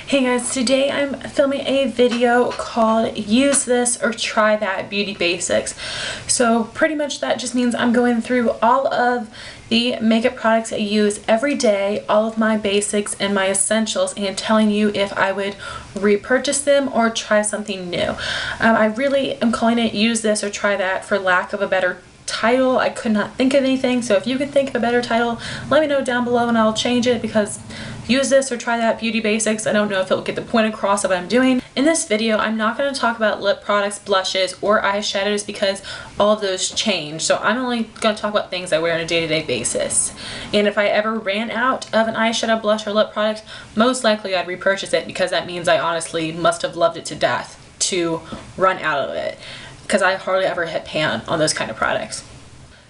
Hey guys, today I'm filming a video called Use This or Try That Beauty Basics. So pretty much that just means I'm going through all of the makeup products I use every day, all of my basics and my essentials, and telling you if I would repurchase them or try something new. I really am calling it Use This or Try That for lack of a better title. I could not think of anything, so if you could think of a better title, let me know down below and I'll change it, because Use This or Try That Beauty Basics, I don't know if it'll get the point across of what I'm doing. In this video, I'm not going to talk about lip products, blushes, or eyeshadows because all of those change. So I'm only going to talk about things I wear on a day-to-day basis. And if I ever ran out of an eyeshadow, blush, or lip product, most likely I'd repurchase it, because that means I honestly must have loved it to death to run out of it, because I hardly ever hit pan on those kind of products.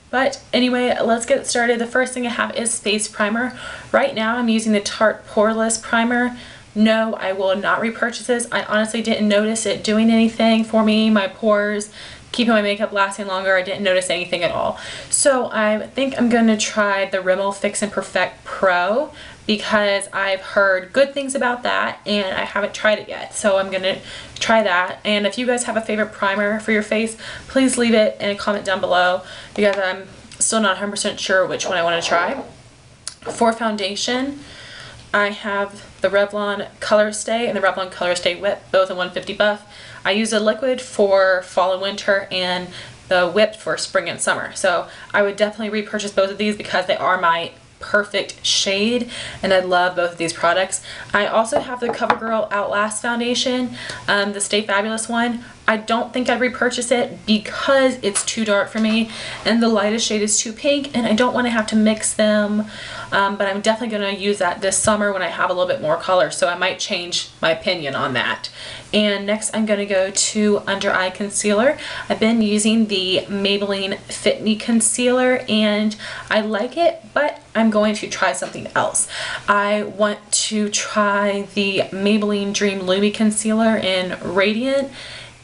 But anyway, let's get started. The first thing I have is face primer. Right now I'm using the Tarte Poreless Primer. No, I will not repurchase this. I honestly didn't notice it doing anything for me, my pores, keeping my makeup lasting longer. I didn't notice anything at all. So I think I'm going to try the Rimmel Fix and Perfect Pro, because I've heard good things about that and I haven't tried it yet. So I'm going to try that. And if you guys have a favorite primer for your face, please leave it in a comment down below, because I'm still not 100% sure which one I want to try. For foundation, I have the Revlon Color Stay and the Revlon Color Stay Whip, both in 150 buff. I use a liquid for fall and winter and the whip for spring and summer. So I would definitely repurchase both of these because they are my perfect shade and I love both of these products. I also have the CoverGirl Outlast foundation, the Stay Fabulous one. I don't think I'd repurchase it because it's too dark for me and the lightest shade is too pink, and I don't want to have to mix them, but I'm definitely going to use that this summer when I have a little bit more color, so I might change my opinion on that. And next I'm going to go to under eye concealer. I've been using the Maybelline Fit Me concealer and I like it, but I'm going to try something else. I want to try the Maybelline Dream Lumi concealer in Radiant.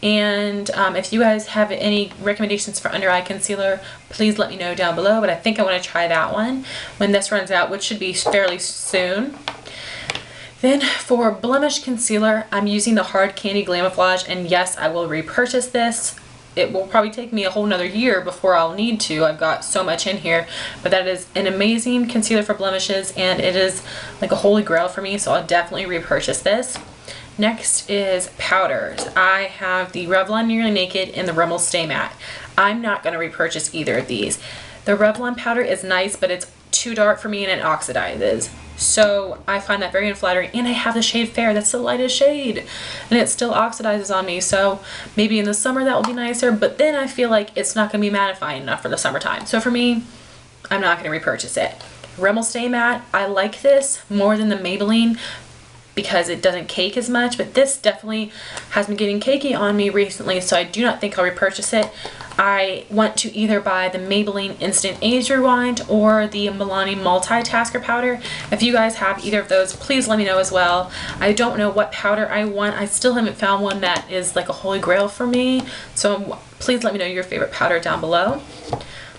And if you guys have any recommendations for under eye concealer, please let me know down below, but I think I want to try that one when this runs out, which should be fairly soon. Then for blemish concealer, I'm using the Hard Candy Glamouflage, and yes, I will repurchase this. It will probably take me a whole nother year before I'll need to. I've got so much in here, but that is an amazing concealer for blemishes, and it is like a holy grail for me, so I'll definitely repurchase this. Next is powders. I have the Revlon Nearly Naked and the Rimmel Stay Matte. I'm not going to repurchase either of these. The Revlon powder is nice, but it's too dark for me and it oxidizes. So I find that very unflattering, and I have the shade Fair. That's the lightest shade and it still oxidizes on me, so maybe in the summer that will be nicer, but then I feel like it's not going to be mattifying enough for the summertime. So for me, I'm not going to repurchase it. Rimmel Stay Matte, I like this more than the Maybelline because it doesn't cake as much, but this definitely has been getting cakey on me recently, so I do not think I'll repurchase it. I want to either buy the Maybelline Instant Age Rewind or the Milani Multitasker powder. If you guys have either of those, please let me know as well. I don't know what powder I want. I still haven't found one that is like a holy grail for me, so please let me know your favorite powder down below.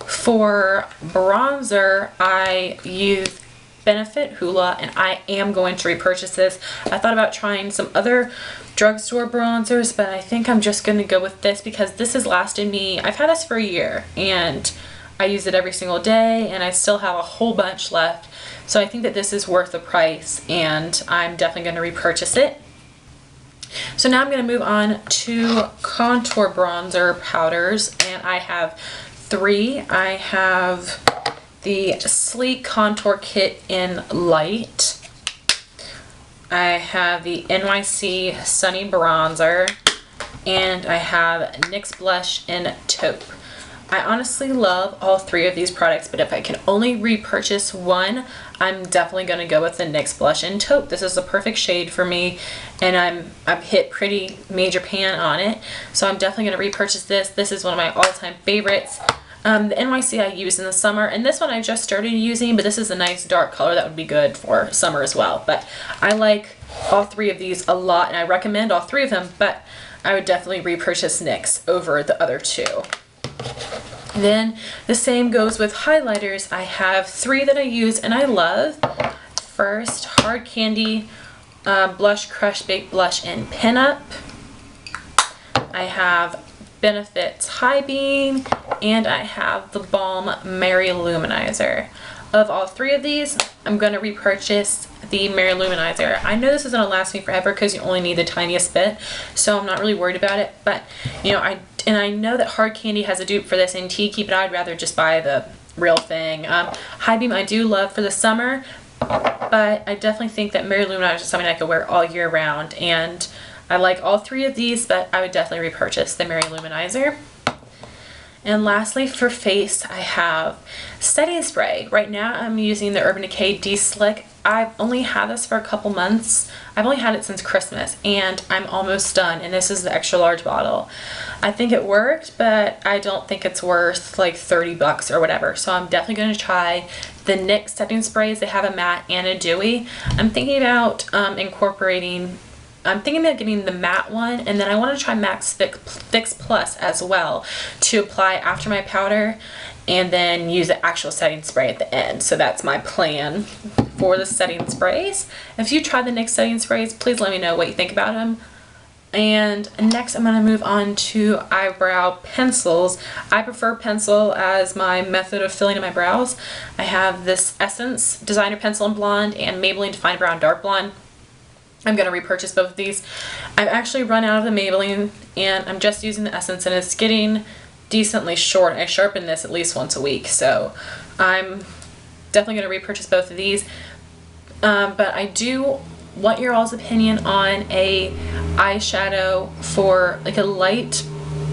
For bronzer, I use Benefit Hoola, and I am going to repurchase this. I thought about trying some other drugstore bronzers, but I think I'm just going to go with this because this has lasted me, I've had this for a year and I use it every single day and I still have a whole bunch left, so I think that this is worth the price and I'm definitely going to repurchase it. So now I'm going to move on to contour bronzer powders, and I have three. I have the Sleek Contour Kit in Light. I have the NYC Sunny Bronzer, and I have NYX Blush in Taupe. I honestly love all three of these products, but if I can only repurchase one, I'm definitely going to go with the NYX Blush in Taupe. This is the perfect shade for me, and I've hit pretty major pan on it, so I'm definitely going to repurchase this. This is one of my all-time favorites. The NYC I use in the summer, and this one I just started using, but this is a nice dark color that would be good for summer as well. But I like all three of these a lot, and I recommend all three of them, but I would definitely repurchase NYX over the other two. Then the same goes with highlighters. I have three that I use and I love. First, Hard Candy Blush Crush Baked Blush in Pinup. I have Benefit's High Beam, and I have the Balm Mary Luminizer. Of all three of these, I'm going to repurchase the Mary Luminizer. I know this is going to last me forever because you only need the tiniest bit, so I'm not really worried about it. But, you know, I know that Hard Candy has a dupe for this in Tiki, but I'd rather just buy the real thing. High Beam I do love for the summer, but I definitely think that Mary Luminizer is something I could wear all year round. And I like all three of these, but I would definitely repurchase the Mary Luminizer. And lastly, for face, I have setting spray. Right now, I'm using the Urban Decay De-Slick. I've only had this for a couple months. I've only had it since Christmas, and I'm almost done, and this is the extra large bottle. I think it worked, but I don't think it's worth like 30 bucks or whatever. So I'm definitely going to try the NYX setting sprays. They have a matte and a dewy. I'm thinking about I'm thinking about getting the matte one, and then I want to try Max Fix Plus as well to apply after my powder and then use the actual setting spray at the end. So that's my plan for the setting sprays. If you try the NYX setting sprays, please let me know what you think about them. And next I'm going to move on to eyebrow pencils. I prefer pencil as my method of filling in my brows. I have this Essence Designer Pencil in Blonde and Maybelline Define Brown Dark Blonde. I'm going to repurchase both of these. I've actually run out of the Maybelline, and I'm just using the Essence, and it's getting decently short. I sharpen this at least once a week, so I'm definitely going to repurchase both of these. But I do want your all's opinion on a eyeshadow for like a light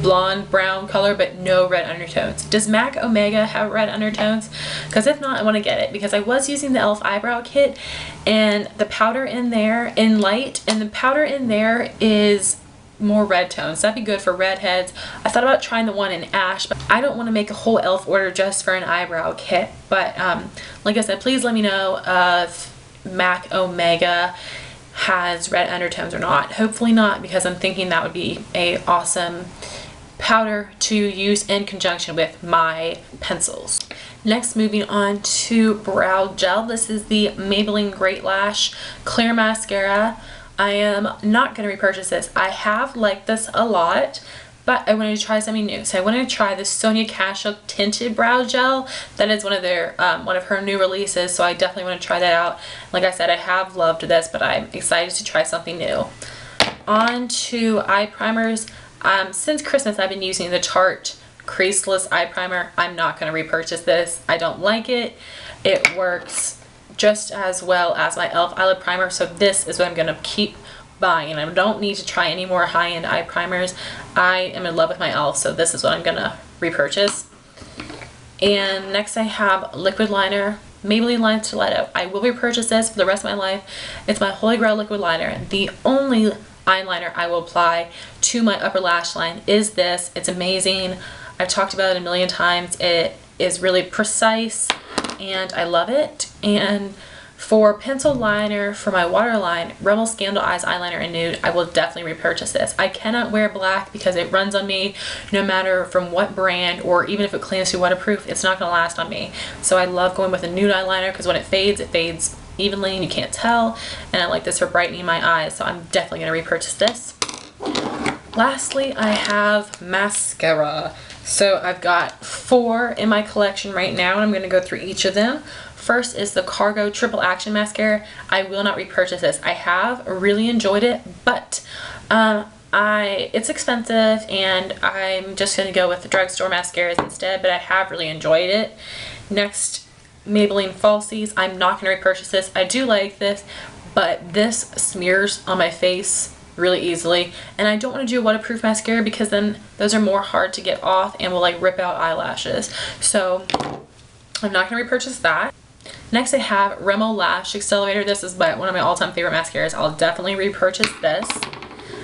blonde brown color but no red undertones. Does MAC Omega have red undertones? Because if not, I want to get it, because I was using the e.l.f. eyebrow kit, and the powder in there in light, and the powder in there is more red tones. That'd be good for redheads. I thought about trying the one in ash, but I don't want to make a whole e.l.f. order just for an eyebrow kit. But like I said, please let me know if MAC Omega has red undertones or not. Hopefully not, because I'm thinking that would be a awesome powder to use in conjunction with my pencils. Next, moving on to brow gel. This is the Maybelline Great Lash Clear Mascara. I am not going to repurchase this. I have liked this a lot, but I wanted to try something new. So I wanted to try the Sonia Kashuk Tinted Brow Gel. That is one of her new releases, so I definitely want to try that out. Like I said, I have loved this, but I'm excited to try something new. On to eye primers. Since Christmas, I've been using the Tarte Creaseless Eye Primer. I'm not going to repurchase this. I don't like it. It works just as well as my e.l.f. eyelid primer, so this is what I'm going to keep buying. I don't need to try any more high-end eye primers. I am in love with my e.l.f., so this is what I'm going to repurchase. And next I have liquid liner, Maybelline Line Stiletto. I will repurchase this for the rest of my life. It's my Holy Grail liquid liner. The only eyeliner I will apply to my upper lash line is this. It's amazing. I've talked about it a million times. It is really precise and I love it. And for pencil liner for my waterline, Rimmel Scandal Eyes eyeliner in Nude, I will definitely repurchase this. I cannot wear black because it runs on me no matter from what brand, or even if it claims to be waterproof, it's not going to last on me. So I love going with a nude eyeliner because when it fades evenly and you can't tell, and I like this for brightening my eyes, so I'm definitely going to repurchase this. Lastly, I have mascara. So I've got 4 in my collection right now, and I'm going to go through each of them. First is the Cargo Triple Action Mascara. I will not repurchase this. I have really enjoyed it, but it's expensive, and I'm just going to go with the drugstore mascaras instead, but I have really enjoyed it. Next, Maybelline Falsies. I'm not going to repurchase this. I do like this, but this smears on my face really easily, and I don't want to do a waterproof mascara because then those are more hard to get off and will like rip out eyelashes. So I'm not going to repurchase that. Next I have Rimmel Lash Accelerator. This is one of my all-time favorite mascaras. I'll definitely repurchase this.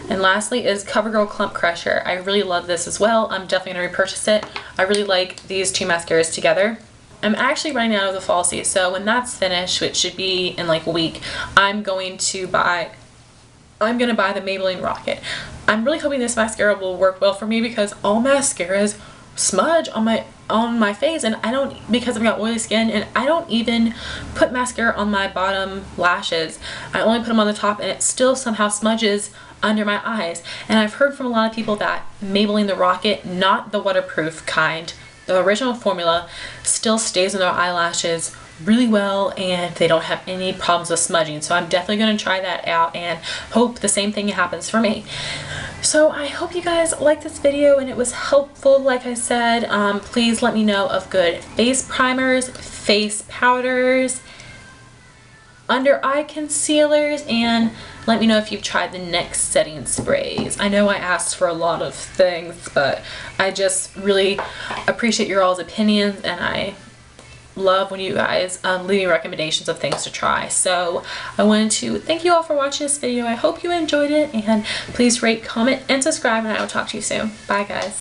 And lastly is CoverGirl Clump Crusher. I really love this as well. I'm definitely going to repurchase it. I really like these two mascaras together. I'm actually running out of the Falsies, so when that's finished, which should be in like a week, I'm going to buy the Maybelline Rocket. I'm really hoping this mascara will work well for me because all mascaras smudge on my on my face, and I don't, because I've got oily skin, and I don't even put mascara on my bottom lashes. I only put them on the top, and it still somehow smudges under my eyes. And I've heard from a lot of people that Maybelline the Rocket, not the waterproof kind, the original formula, still stays in their eyelashes really well, and they don't have any problems with smudging. So I'm definitely going to try that out and hope the same thing happens for me. So I hope you guys liked this video and it was helpful. Like I said, please let me know of good face primers, face powders, under eye concealers, and let me know if you've tried the NYX setting sprays. I know I asked for a lot of things, but I just really appreciate your all's opinions, and I love when you guys leave me recommendations of things to try. So I wanted to thank you all for watching this video. I hope you enjoyed it, and please rate, comment, and subscribe, and I will talk to you soon. Bye guys.